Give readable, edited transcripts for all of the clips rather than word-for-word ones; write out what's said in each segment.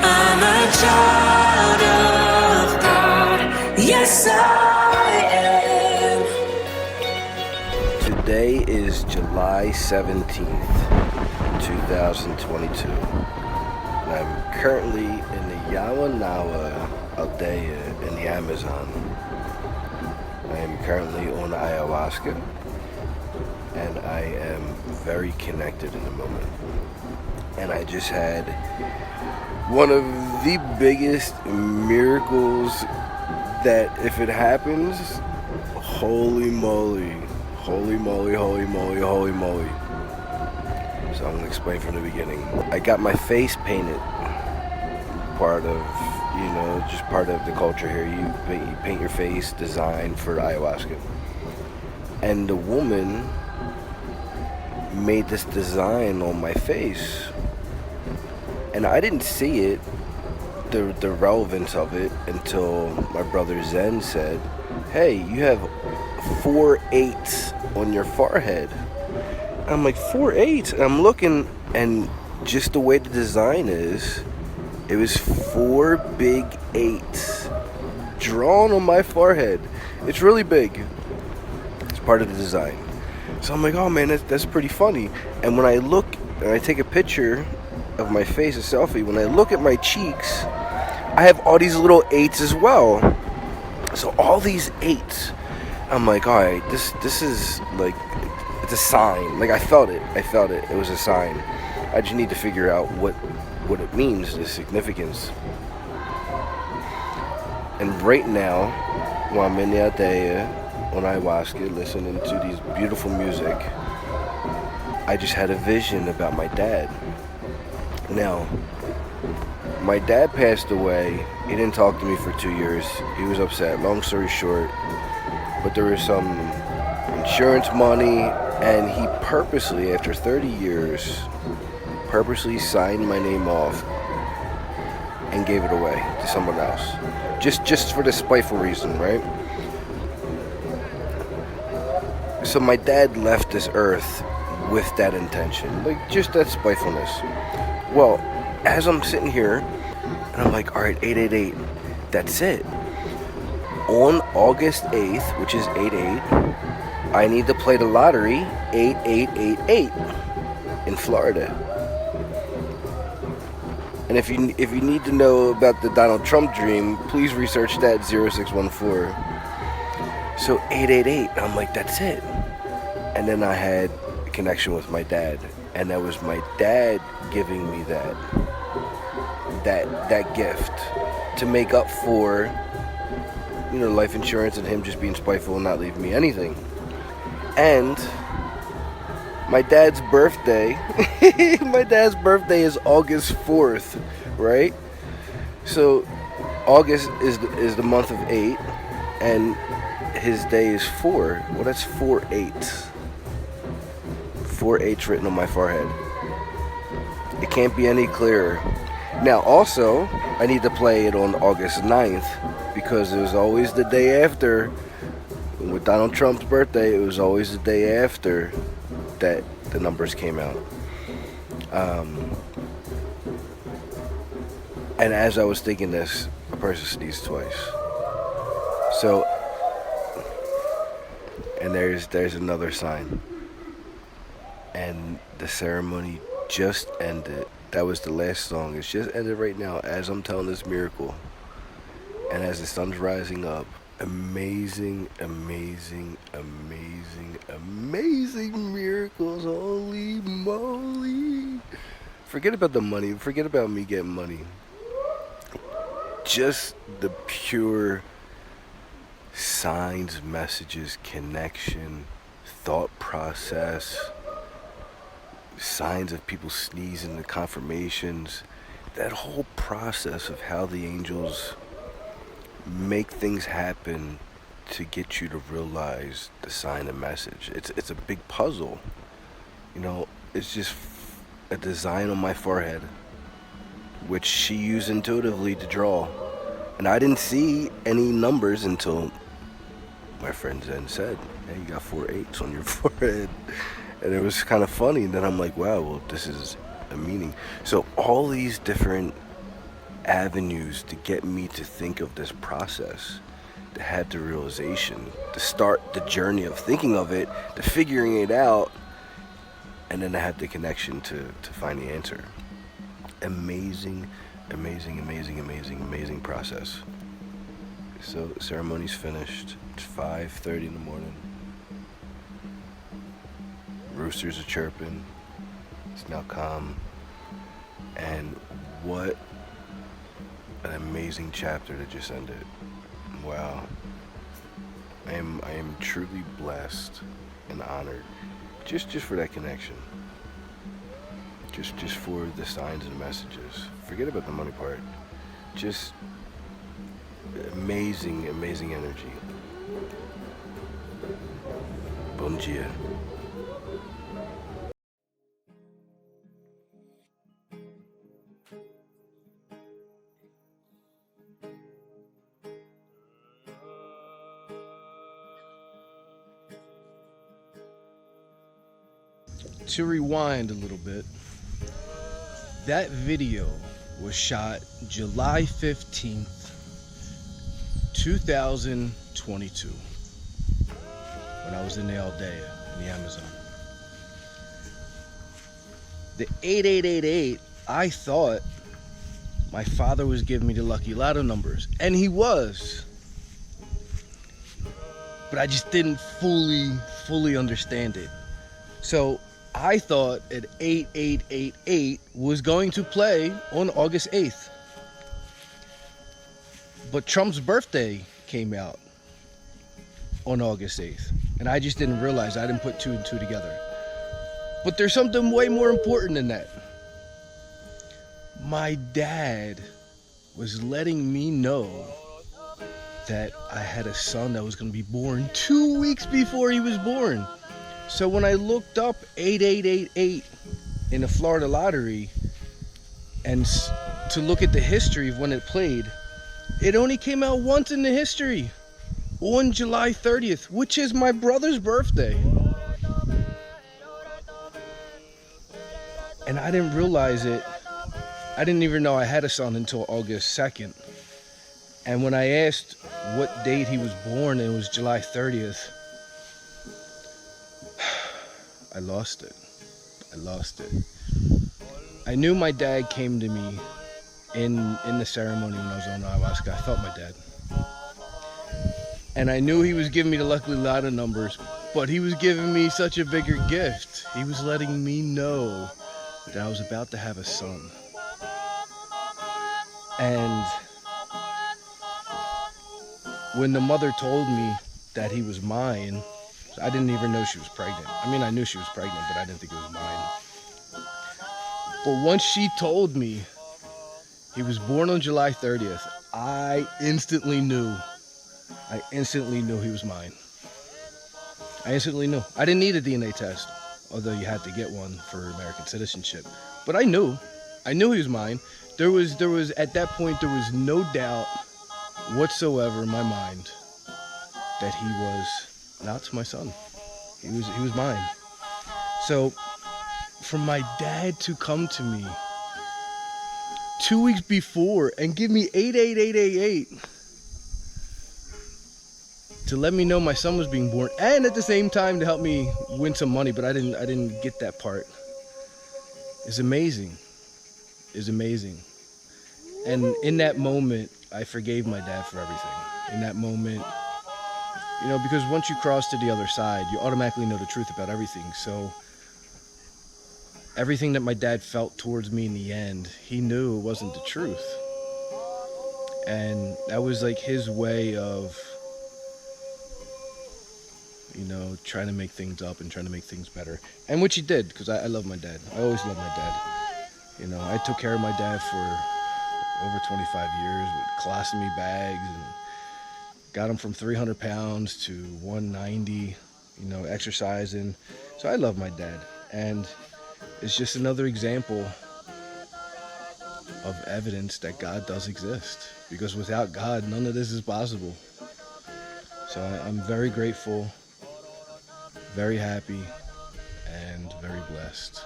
I'm a child of God. Yes, I am. Today is July 17th, 2022. And I'm currently in the Yawanawa Aldea in the Amazon. I am currently on ayahuasca, and I am very connected in the moment. And I just had one of the biggest miracles that if it happens, holy moly, holy moly, holy moly, holy moly. So I'm gonna explain from the beginning. I got my face painted. Part of, just part of the culture here. You paint your face, design for ayahuasca. And the woman made this design on my face. And I didn't see it, the relevance of it, until my brother Zen said, hey, you have 4 8s on your forehead. I'm like, 4 8s? And I'm looking, and just the way the design is, it was 4 big 8s drawn on my forehead. It's really big. It's part of the design. So I'm like, oh man, that's pretty funny. And when I look, and I take a picture of my face, a selfie, when I look at my cheeks, I have all these little 8s as well. So all these 8s, I'm like, all right, this is like, it's a sign. Like I felt it. It was a sign. I just need to figure out what it means, the significance. And right now, while I'm in the Aldea on ayahuasca, listening to these beautiful music, I just had a vision about my dad. Now, my dad passed away. He didn't talk to me for 2 years. He was upset. Long story short, but there was some insurance money, and he purposely, after 30 years, purposely signed my name off and gave it away to someone else. Just for the spiteful reason, right? So my dad left this earth with that intention, like just that spitefulness. Well, as I'm sitting here, and I'm like, all right, 888, that's it. On August 8th, which is 8/8, I need to play the lottery 8888 in Florida. And if you need to know about the Donald Trump dream, please research that 0614. So 888, I'm like, that's it. And then I had a connection with my dad, and that was my dad giving me that gift to make up for, life insurance and him just being spiteful and not leaving me anything. And my dad's birthday, is August 4th, right? So August is the month of 8, and his day is 4. Well, that's 4 8s. 4 8s written on my forehead. It can't be any clearer. Now, also, I need to play it on August 9th, because it was always the day after. With Donald Trump's birthday, it was always the day after that the numbers came out. And as I was thinking this, a person sneezed twice. So, and there's another sign. And the ceremony just ended. That was the last song. It's just ended right now as I'm telling this miracle. And as the sun's rising up, amazing miracles. Holy moly. Forget about the money. Forget about me getting money. Just the pure signs, messages, connection, thought process, signs of people sneezing, the confirmations, that whole process of how the angels make things happen to get you to realize the sign and message. It's a big puzzle. It's just a design on my forehead, which she used intuitively to draw. And I didn't see any numbers until my friend Zen said, hey, you got 4 8s on your forehead. And it was kind of funny. And then I'm like, wow, well, this is a meaning. So all these different avenues to get me to think of this process, to have the realization, to start the journey of thinking of it, to figuring it out, and then I had the connection to find the answer. Amazing, amazing, amazing, amazing, amazing process. So the ceremony's finished. It's 5:30 in the morning. Roosters are chirping. It's now calm. And what an amazing chapter that just ended. Wow. I am truly blessed and honored just for that connection. Just for the signs and messages. Forget about the money part. Just amazing, amazing energy. Bom dia. To rewind a little bit, that video was shot July 15th, 2022, when I was in the Aldea, in the Amazon. The 8888, I thought my father was giving me the lucky lotto numbers, and he was. But I just didn't fully understand it. So I thought that 8888 was going to play on August 8th. But Trump's birthday came out on August 8th. And I just didn't realize, I didn't put two and two together. But there's something way more important than that. My dad was letting me know that I had a son that was going to be born 2 weeks before he was born. So when I looked up 8888 in the Florida lottery and to look at the history of when it played, it only came out once in the history, on July 30th, which is my brother's birthday. And I didn't realize it. I didn't even know I had a son until August 2nd. And when I asked what date he was born, it was July 30th. I lost it. I knew my dad came to me in the ceremony when I was on ayahuasca. I felt my dad. And I knew he was giving me the lucky lotto numbers, but he was giving me such a bigger gift. He was letting me know that I was about to have a son. And when the mother told me that he was mine, I didn't even know she was pregnant. I mean, I knew she was pregnant, but I didn't think it was mine. But once she told me he was born on July 30th, I instantly knew he was mine. I instantly knew. I didn't need a DNA test, although you had to get one for American citizenship. But I knew he was mine. There was at that point, there was no doubt whatsoever in my mind that he was not my son. He was mine. So for my dad to come to me 2 weeks before and give me 88888 to let me know my son was being born, and at the same time to help me win some money, but I didn't get that part, is amazing. And in that moment, I forgave my dad for everything. In that moment, you know, because once you cross to the other side, you automatically know the truth about everything. So everything that my dad felt towards me in the end, he knew it wasn't the truth. And that was like his way of, you know, trying to make things up and trying to make things better. And which he did, because I love my dad. I always loved my dad. You know, I took care of my dad for over 25 years with colostomy bags, and got him from 300 pounds to 190, you know, exercising. So I love my dad. And it's just another example of evidence that God does exist. Because without God, none of this is possible. So I'm very grateful, very happy, and very blessed.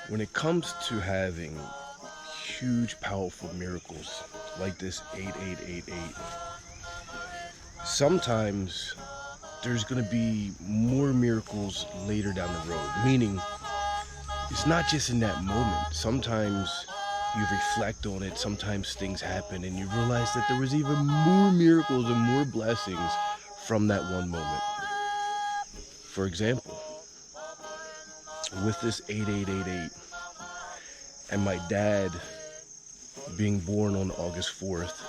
When it comes to having huge, powerful miracles like this 8888. Sometimes there's going to be more miracles later down the road, meaning it's not just in that moment. Sometimes you reflect on it, sometimes things happen and you realize that there was even more miracles and more blessings from that one moment. For example, with this 8888 and my dad being born on August 4th,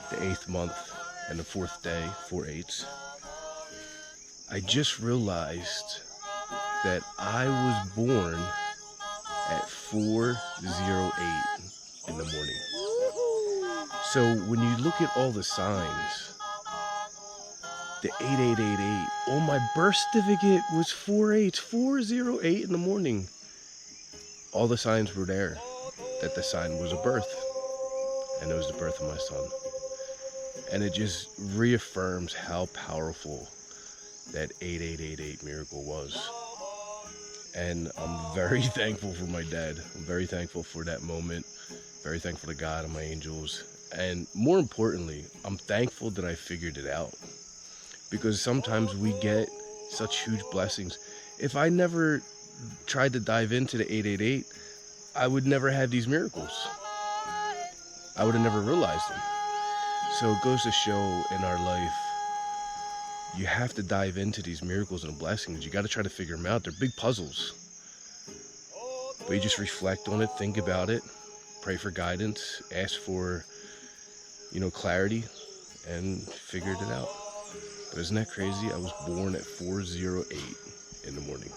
the 8th month and the 4th day, 4/8, I just realized that I was born at 4:08 in the morning. So when you look at all the signs, the 8888 on my birth certificate was 4:08 in the morning. All the signs were there that the sign was a birth, and it was the birth of my son. And it just reaffirms how powerful that 8888 miracle was. And I'm very thankful for my dad. I'm very thankful for that moment. Very thankful to God and my angels. And more importantly, I'm thankful that I figured it out. Because sometimes we get such huge blessings. If I never tried to dive into the 888, I would never have these miracles. I would have never realized them. So it goes to show in our life, you have to dive into these miracles and blessings. You got to try to figure them out. They're big puzzles. But you just reflect on it, think about it, pray for guidance, ask for, clarity, and figured it out. But isn't that crazy? I was born at 4:08 in the morning.